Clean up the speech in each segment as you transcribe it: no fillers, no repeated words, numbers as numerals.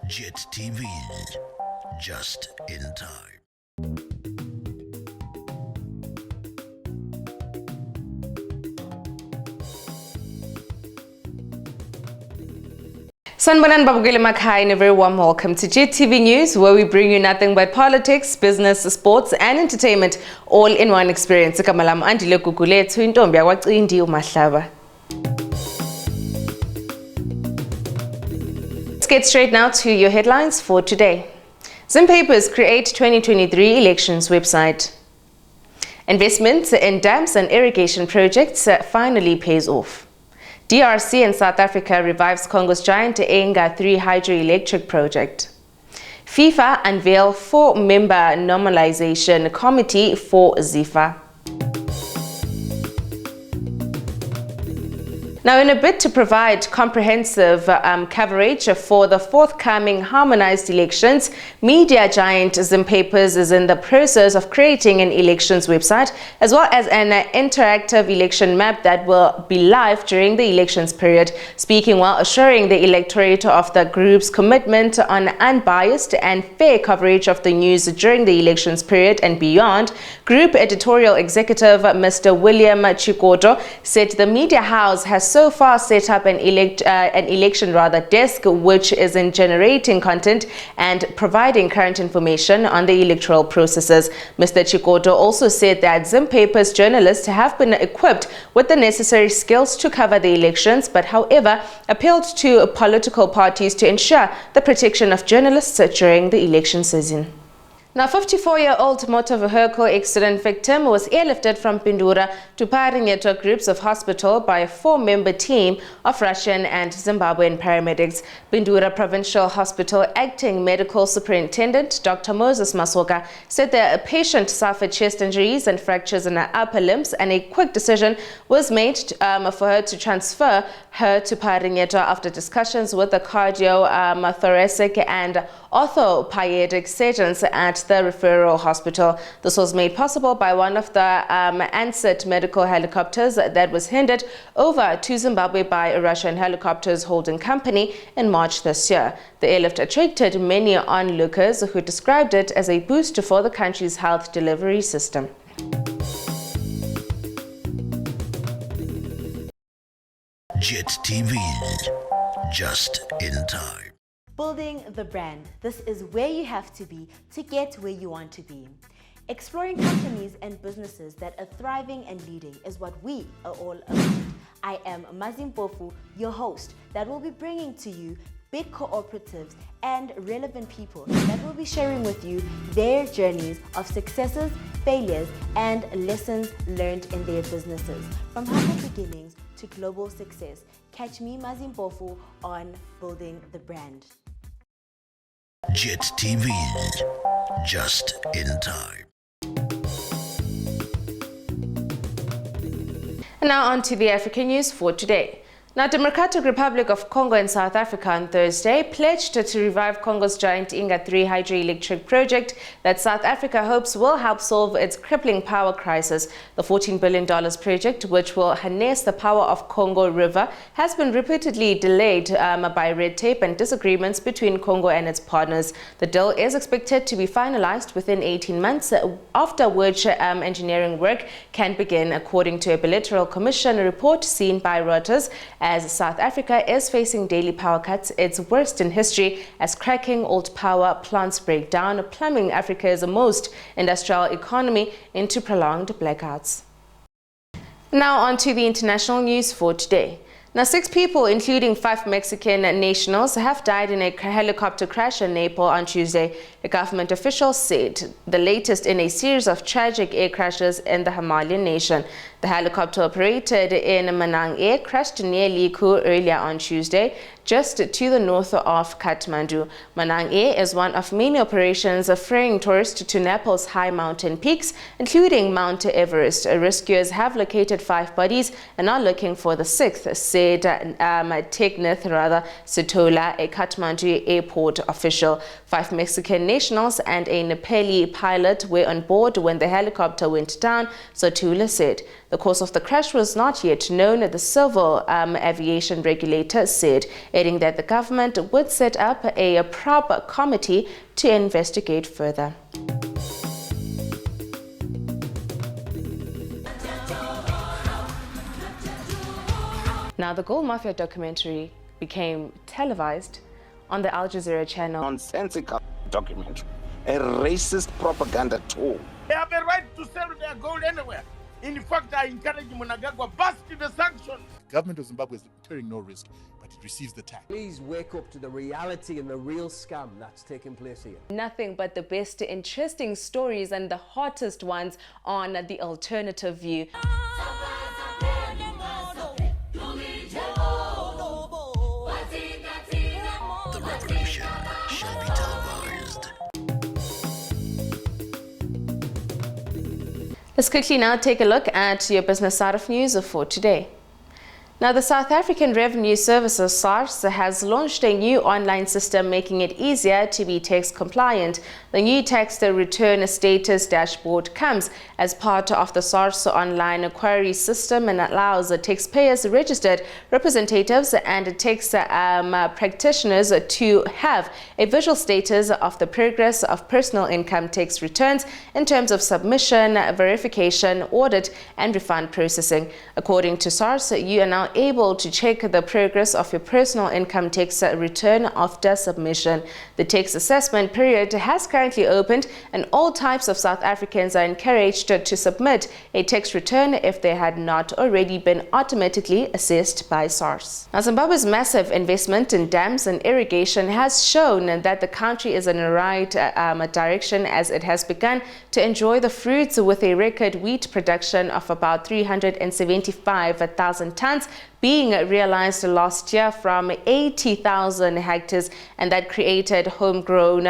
JIT-TV, just in time. Sanbanan Babugile Makai and a very warm welcome to JIT-TV News, where we bring you nothing but politics, business, sports and entertainment all in one experience. Kamalam andile kukule twintombi akwacindi umahlaba. Let's get straight now to your headlines for today. Zim Papers create 2023 elections website. Investments in dams and irrigation projects finally pays off. DRC in South Africa revives Congo's giant JIT-TVzw hydroelectric project. FIFA unveil 4-member normalization committee for ZIFA. Now, in a bid to provide comprehensive coverage for the forthcoming harmonized elections, media giant Zim Papers is in the process of creating an elections website as well as an interactive election map that will be live during the elections period. Speaking while assuring the electorate of the group's commitment on unbiased and fair coverage of the news during the elections period and beyond, Group Editorial Executive Mr. William Chikoto said the media house has so far set up an election desk which is in generating content and providing current information on the electoral processes. Mr. Chikoto also said that Zim Papers journalists have been equipped with the necessary skills to cover the elections, but however appealed to political parties to ensure the protection of journalists during the election season. Now, 54-year-old motor vehicle accident victim was airlifted from Pindura to Paringeto groups of hospital by a 4-member team of Russian and Zimbabwean paramedics. Pindura Provincial Hospital acting medical superintendent Dr. Moses Masoka said the patient suffered chest injuries and fractures in her upper limbs, and a quick decision was made for her to transfer her to Paringeto after discussions with the cardio-thoracic and orthopedic surgeons at the referral hospital. This was made possible by one of the Ansett medical helicopters that was handed over to Zimbabwe by a Russian helicopters holding company in March this year. The airlift attracted many onlookers who described it as a boost for the country's health delivery system. JIT-TV, just in time. Building the brand. This is where you have to be to get where you want to be. Exploring companies and businesses that are thriving and leading is what we are all about. I am Mazim Bofu, your host, that will be bringing to you big cooperatives and relevant people that will be sharing with you their journeys of successes, failures, and lessons learned in their businesses. From humble beginnings to global success. Catch me, Mazim Bofu, on Building the Brand. JIT-TV, just in time. And now on to the African news for today. Now, Democratic Republic of Congo and South Africa on Thursday pledged to revive Congo's giant JIT-TVzw hydroelectric project that South Africa hopes will help solve its crippling power crisis. The $14 billion project, which will harness the power of Congo River, has been repeatedly delayed by red tape and disagreements between Congo and its partners. The deal is expected to be finalized within 18 months, after which engineering work can begin, according to a bilateral commission report seen by Reuters. As South Africa is facing daily power cuts, its worst in history, as cracking old power plants break down, plunging Africa's most industrial economy into prolonged blackouts. Now on to the international news for today. Now, 6 people, including 5 Mexican nationals, have died in a helicopter crash in Nepal on Tuesday. The government officials said the latest in a series of tragic air crashes in the Himalayan nation. The helicopter operated in Manang Air crashed near Liku earlier on Tuesday, just to the north of Kathmandu. Manang Air is one of many operations ferrying tourists to Nepal's high mountain peaks, including Mount Everest. Rescuers have located 5 bodies and are looking for the 6th, said Teknith Sitola, a Kathmandu airport official. 5 Mexican nationals and a Nepali pilot were on board when the helicopter went down, Sitola said. The cause of the crash was not yet known, the civil aviation regulator said. adding that the government would set up a proper committee to investigate further. Now, the Gold Mafia documentary became televised on the Al Jazeera channel. Nonsensical documentary, a racist propaganda tool. They have a right to sell their gold anywhere. In fact, I encourage Mnangagwa, bust the sanctions. The government of Zimbabwe is incurring no risk, but it receives the tax. Please wake up to the reality and the real scam that's taking place here. Nothing but the best interesting stories and the hottest ones on The Alternative View. The revolution shall be televised. Let's quickly now take a look at your business side of news for today. Now, the South African Revenue Services, SARS, has launched a new online system making it easier to be tax compliant. The new tax return status dashboard comes as part of the SARS online inquiry system and allows taxpayers, registered representatives and tax practitioners to have a visual status of the progress of personal income tax returns in terms of submission, verification, audit and refund processing. According to SARS, you are now able to check the progress of your personal income tax return after submission. The tax assessment period has currently opened and all types of South Africans are encouraged to submit a tax return if they had not already been automatically assessed by SARS. Now, Zimbabwe's massive investment in dams and irrigation has shown that the country is in the right direction as it has begun to enjoy the fruits with a record wheat production of about 375,000 tons being realized last year from 80,000 hectares, and that created homegrown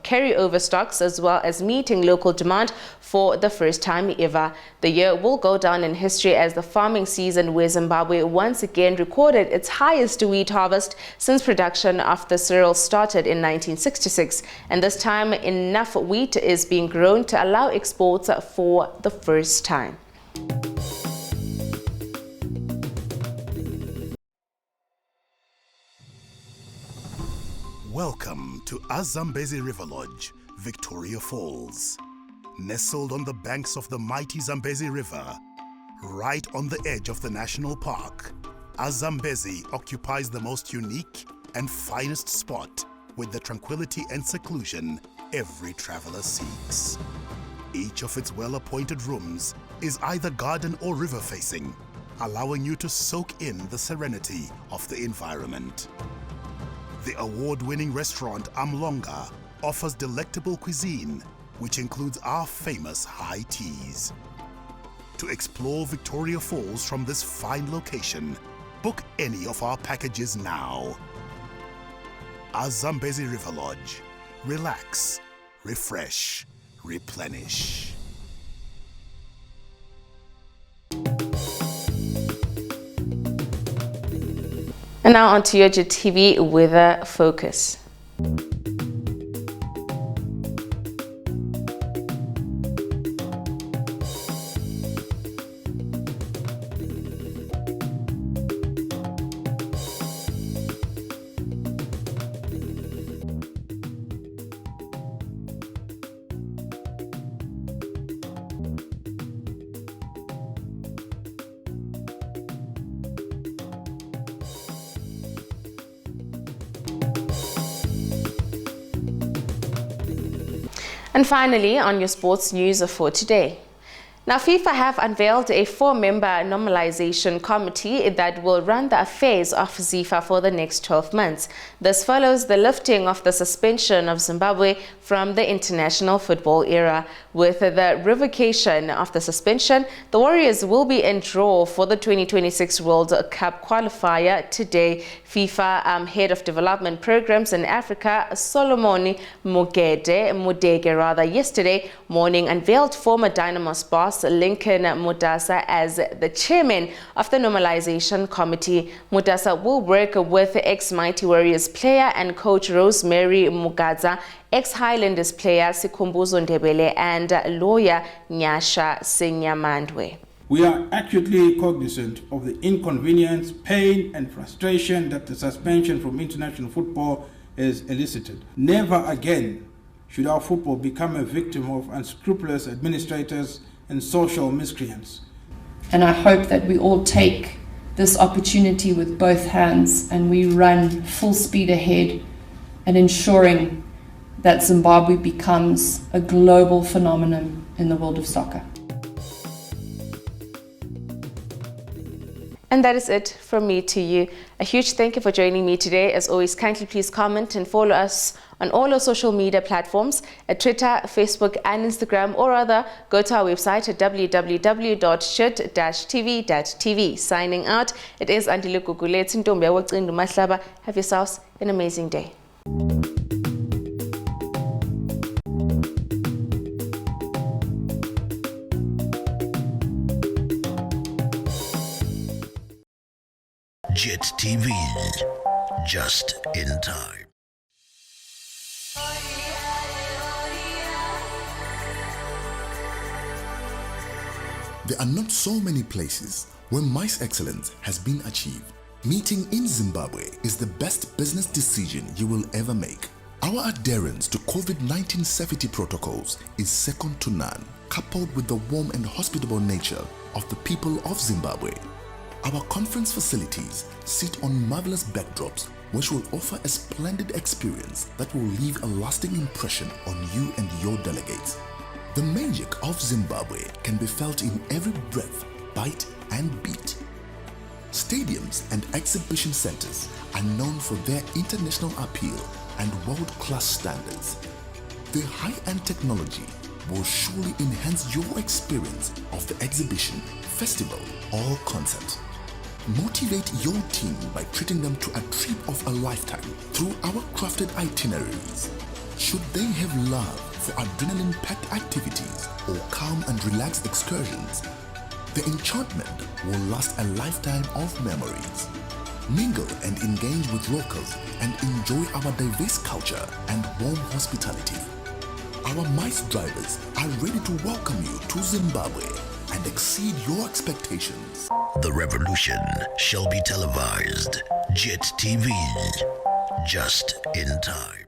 carryover stocks as well as meeting local demand for the first time ever. The year will go down in history as the farming season where Zimbabwe once again recorded its highest wheat harvest since production of the cereal started in 1966, and this time enough wheat is being grown to allow exports for the first time. Welcome to Zambezi River Lodge, Victoria Falls. Nestled on the banks of the mighty Zambezi River, right on the edge of the national park, Zambezi occupies the most unique and finest spot with the tranquility and seclusion every traveler seeks. Each of its well-appointed rooms is either garden or river facing, allowing you to soak in the serenity of the environment. The award-winning restaurant Amlonga offers delectable cuisine, which includes our famous high teas. To explore Victoria Falls from this fine location, book any of our packages now. Zambezi River Lodge. Relax, refresh, replenish. And now on to your JIT-TV weather focus. And finally, on your sports news for today. Now, FIFA have unveiled a 4-member normalization committee that will run the affairs of FIFA for the next 12 months. This follows the lifting of the suspension of Zimbabwe from the international football era. With the revocation of the suspension, the Warriors will be in draw for the 2026 World Cup qualifier today. FIFA Head of Development Programs in Africa, Solomon Mudege, yesterday morning unveiled former Dynamos boss Lincoln Mudasa as the chairman of the Normalization Committee. Mudasa will work with ex-Mighty Warriors player and coach Rosemary Mugadza, ex-Highlanders player Sikhumbuzo Ndebele, and lawyer Nyasha Sinyamandwe. We are acutely cognizant of the inconvenience, pain, and frustration that the suspension from international football has elicited. Never again should our football become a victim of unscrupulous administrators and social miscreants. And I hope that we all take this opportunity with both hands and we run full speed ahead and ensuring that Zimbabwe becomes a global phenomenon in the world of soccer. And that is it from me to you. A huge thank you for joining me today. As always, kindly please comment and follow us on all our social media platforms at Twitter, Facebook and Instagram, or rather go to our website at www.JIT-TVzw. Signing out, it is Andile Gugulethu Ntombi Yawocindu Mahlaba. Have yourselves an amazing day. JIT-TV, just in time. There are not so many places where mice excellence has been achieved. Meeting in Zimbabwe is the best business decision you will ever make. Our adherence to COVID-19 safety protocols is second to none, coupled with the warm and hospitable nature of the people of Zimbabwe. Our conference facilities sit on marvelous backdrops which will offer a splendid experience that will leave a lasting impression on you and your delegates. The magic of Zimbabwe can be felt in every breath, bite and beat. Stadiums and exhibition centers are known for their international appeal and world-class standards. The high-end technology will surely enhance your experience of the exhibition, festival or concert. Motivate your team by treating them to a trip of a lifetime through our crafted itineraries. Should they have love for adrenaline-packed activities or calm and relaxed excursions, the enchantment will last a lifetime of memories. Mingle and engage with locals and enjoy our diverse culture and warm hospitality. Our mice drivers are ready to welcome you to Zimbabwe and exceed your expectations. The revolution shall be televised. JIT-TV, just in time.